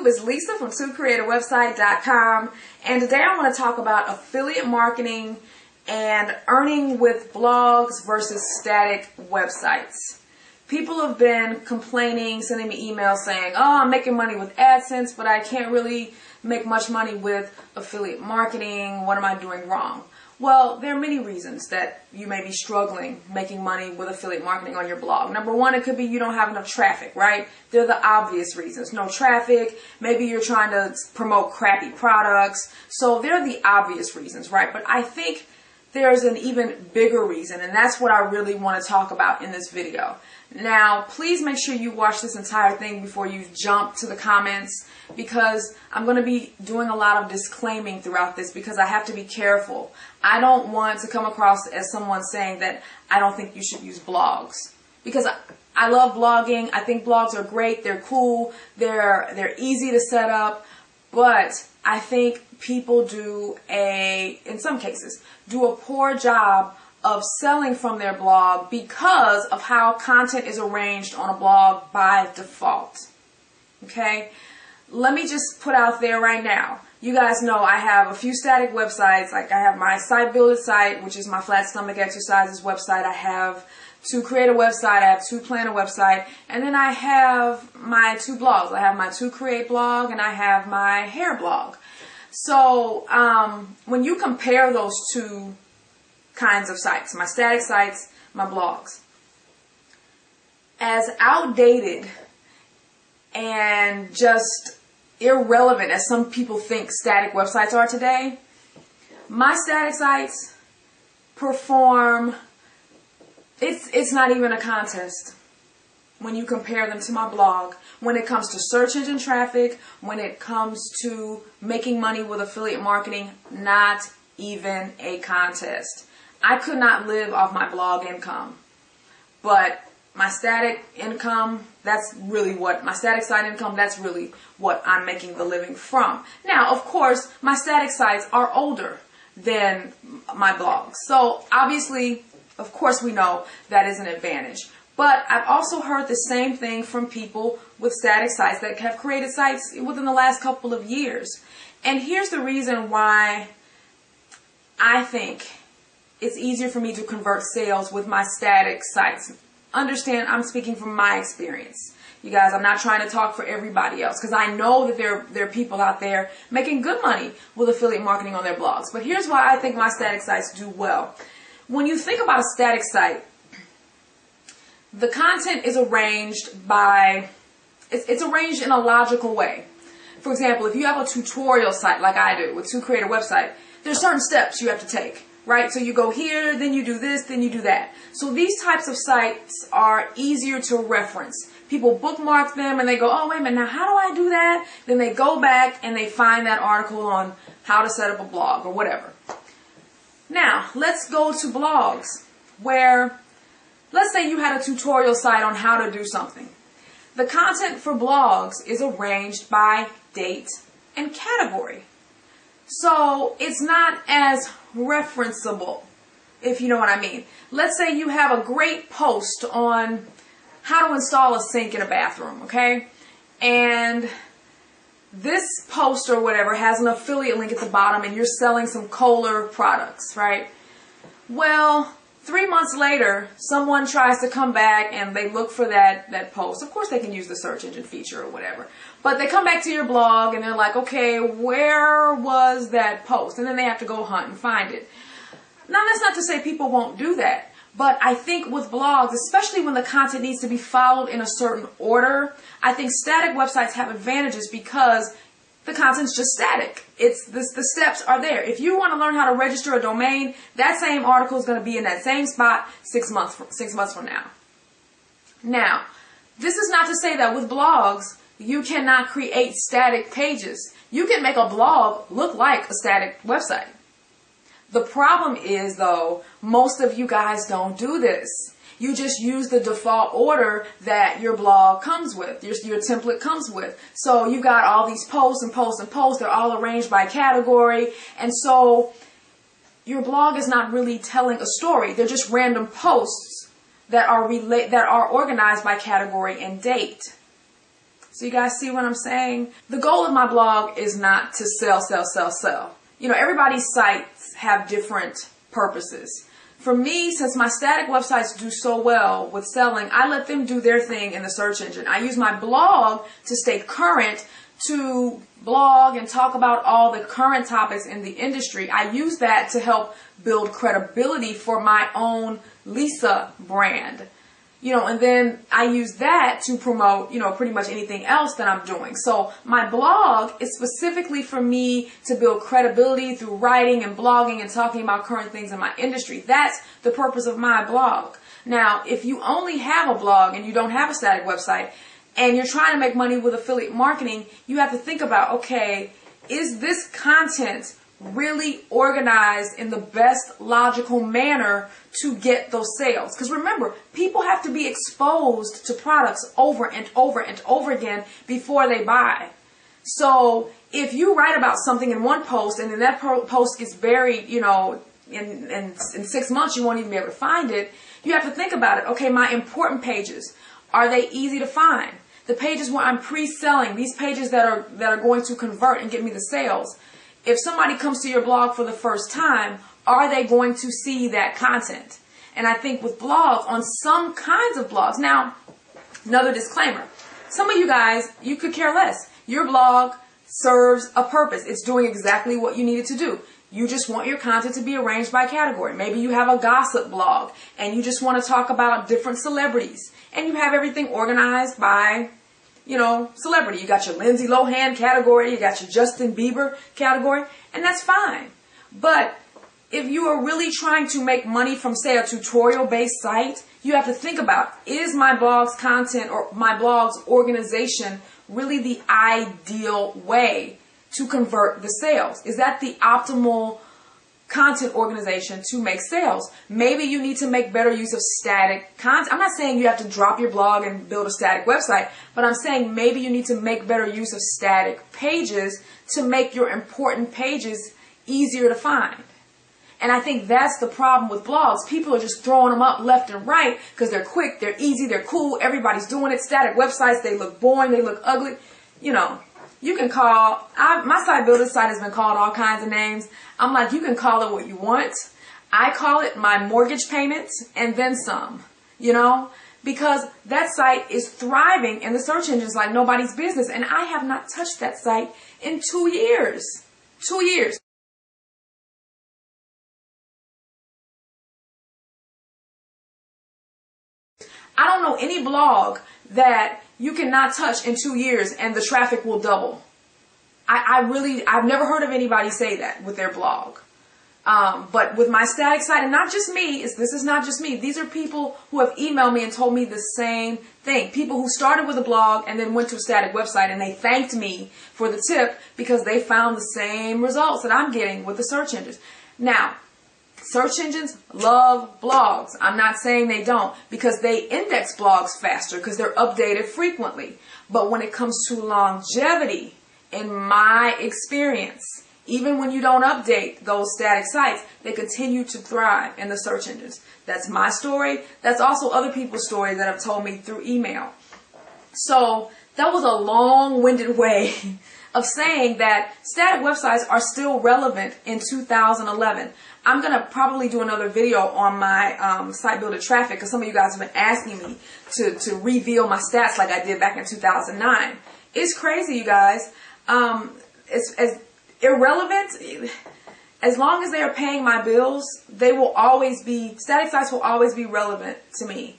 YouTube, it's Lisa from TwoCreateAWebsite.com, and today I want to talk about affiliate marketing and earning with blogs versus static websites. People have been complaining, sending me emails saying, oh, I'm making money with AdSense, but I can't really make much money with affiliate marketing. What am I doing wrong? Well, there are many reasons that you may be struggling making money with affiliate marketing on your blog. Number one, it could be you don't have enough traffic, right? They're the obvious reasons. No traffic, maybe you're trying to promote crappy products. So they're the obvious reasons, right? But I think there's an even bigger reason, and that's what I really want to talk about in this video. Now, please make sure you watch this entire thing before you jump to the comments, because I'm going to be doing a lot of disclaiming throughout this because I have to be careful. I don't want to come across as someone saying that I don't think you should use blogs, because I love blogging. I think blogs are great. They're cool. They're easy to set up, but I think people in some cases, do a poor job of selling from their blog because of how content is arranged on a blog by default. Okay? Let me just put out there right now. You guys know I have a few static websites. Like I have my Site Builder site, which is my flat stomach exercises website. I have To Create a Website. I have To Plan a Website. And then I have my two blogs. I have my To Create blog and I have my hair blog. So when you compare those two kinds of sites, my static sites, my blogs, as outdated and just irrelevant as some people think static websites are today, my static sites perform, it's not even a contest when you compare them to my blog. When it comes to search engine traffic, when it comes to making money with affiliate marketing, not even a contest. I could not live off my blog income, but my static income, that's really what, my static site income, that's really what I'm making the living from. Now, of course, my static sites are older than my blogs. So obviously, of course we know that is an advantage. But I've also heard the same thing from people with static sites that have created sites within the last couple of years. And here's the reason why I think it's easier for me to convert sales with my static sites. Understand, I'm speaking from my experience. You guys, I'm not trying to talk for everybody else, because I know that there are people out there making good money with affiliate marketing on their blogs. But here's why I think my static sites do well. When you think about a static site, the content is arranged by, it's arranged in a logical way. For example, if you have a tutorial site like I do with To Create a Website, there's certain steps you have to take, right? So you go here, then you do this, then you do that. So these types of sites are easier to reference. People bookmark them and they go, oh, wait a minute, now how do I do that? Then they go back and they find that article on how to set up a blog or whatever. Now, let's go to blogs where, let's say you had a tutorial site on how to do something. The content for blogs is arranged by date and category. So it's not as referenceable, if you know what I mean. Let's say you have a great post on how to install a sink in a bathroom, okay? And this post or whatever has an affiliate link at the bottom and you're selling some Kohler products, right? Well, 3 months later, someone tries to come back and they look for that post. Of course, they can use the search engine feature or whatever. But they come back to your blog and they're like, okay, where was that post? And then they have to go hunt and find it. Now, that's not to say people won't do that. But I think with blogs, especially when the content needs to be followed in a certain order, I think static websites have advantages because the content's just static. The steps are there. If you want to learn how to register a domain, that same article is going to be in that same spot 6 months from now. Now, this is not to say that with blogs, you cannot create static pages. You can make a blog look like a static website. The problem is, though, most of you guys don't do this. You just use the default order that your blog comes with, your template comes with. So you got all these posts and posts and posts. They're all arranged by category. And so your blog is not really telling a story. They're just random posts that are organized by category and date. So you guys see what I'm saying? The goal of my blog is not to sell, sell, sell, sell. You know, everybody's sites have different purposes. For me, since my static websites do so well with selling, I let them do their thing in the search engine. I use my blog to stay current, to blog and talk about all the current topics in the industry. I use that to help build credibility for my own Lisa brand. You know, and then I use that to promote, you know, pretty much anything else that I'm doing. So my blog is specifically for me to build credibility through writing and blogging and talking about current things in my industry. That's the purpose of my blog. Now, if you only have a blog and you don't have a static website and you're trying to make money with affiliate marketing, you have to think about, okay, is this content really organized in the best logical manner to get those sales? Because remember, people have to be exposed to products over and over and over again before they buy. So if you write about something in one post and then that post gets buried, you know, in 6 months you won't even be able to find it, you have to think about it. Okay, my important pages, are they easy to find? The pages where I'm pre-selling, these pages that are going to convert and get me the sales. If somebody comes to your blog for the first time, are they going to see that content? And I think with blogs, on some kinds of blogs, now, another disclaimer, some of you guys, you could care less. Your blog serves a purpose. It's doing exactly what you need it to do. You just want your content to be arranged by category. Maybe you have a gossip blog and you just want to talk about different celebrities and you have everything organized by, you know, celebrity. You got your Lindsay Lohan category, you got your Justin Bieber category, and that's fine. But if you are really trying to make money from, say, a tutorial-based site, you have to think about, is my blog's content or my blog's organization really the ideal way to convert the sales? Is that the optimal content organization to make sales? Maybe you need to make better use of static content. I'm not saying you have to drop your blog and build a static website, but I'm saying maybe you need to make better use of static pages to make your important pages easier to find. And I think that's the problem with blogs. People are just throwing them up left and right because they're quick, they're easy, they're cool, everybody's doing it. Static websites, they look boring, they look ugly. You know, you can call, my site builder site has been called all kinds of names. I'm like, you can call it what you want. I call it my mortgage payments and then some, you know, because that site is thriving in the search engines like nobody's business. And I have not touched that site in 2 years. 2 years. I don't know any blog that you cannot touch in 2 years and the traffic will double. I've never heard of anybody say that with their blog. But with my static site, and not just me, this is not just me. These are people who have emailed me and told me the same thing. People who started with a blog and then went to a static website and they thanked me for the tip because they found the same results that I'm getting with the search engines. Now, search engines love blogs. I'm not saying they don't, because they index blogs faster because they're updated frequently. But when it comes to longevity, in my experience, even when you don't update those static sites, they continue to thrive in the search engines. That's my story. That's also other people's stories that have told me through email. So that was a long-winded way of saying that static websites are still relevant in 2011. I'm going to probably do another video on my site builder traffic because some of you guys have been asking me to reveal my stats like I did back in 2009. It's crazy, you guys. It's as irrelevant. As long as they are paying my bills, they will always be, static sites will always be relevant to me.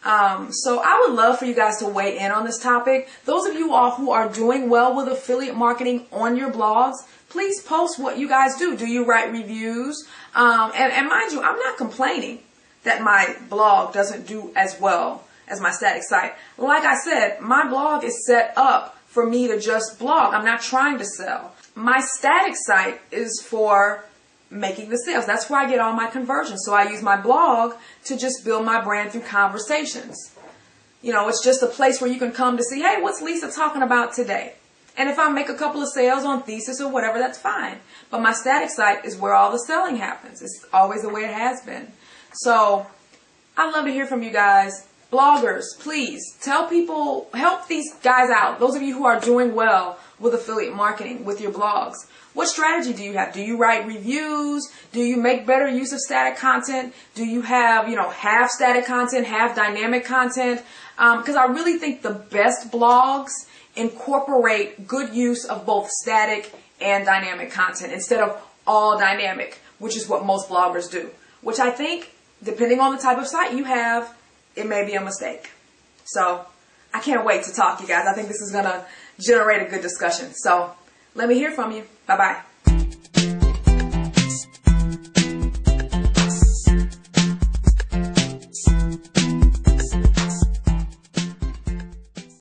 So I would love for you guys to weigh in on this topic. Those of you all who are doing well with affiliate marketing on your blogs, please post what you guys do. Do you write reviews? And mind you, I'm not complaining that my blog doesn't do as well as my static site. Like I said, my blog is set up for me to just blog. I'm not trying to sell. My static site is for making the sales. That's where I get all my conversions. So I use my blog to just build my brand through conversations. You know, it's just a place where you can come to see, hey, what's Lisa talking about today? And if I make a couple of sales on Thesis or whatever, that's fine. But my static site is where all the selling happens. It's always the way it has been. So I'd love to hear from you guys. bloggers, please tell people, help these guys out. Those of you who are doing well with affiliate marketing, with your blogs. What strategy do you have? Do you write reviews? Do you make better use of static content? Do you have, half static content, half dynamic content? Because I really think the best blogs incorporate good use of both static and dynamic content instead of all dynamic, which is what most bloggers do. Which I think, depending on the type of site you have, it may be a mistake. So I can't wait to talk, you guys. I think this is going to generate a good discussion. So let me hear from you. Bye-bye.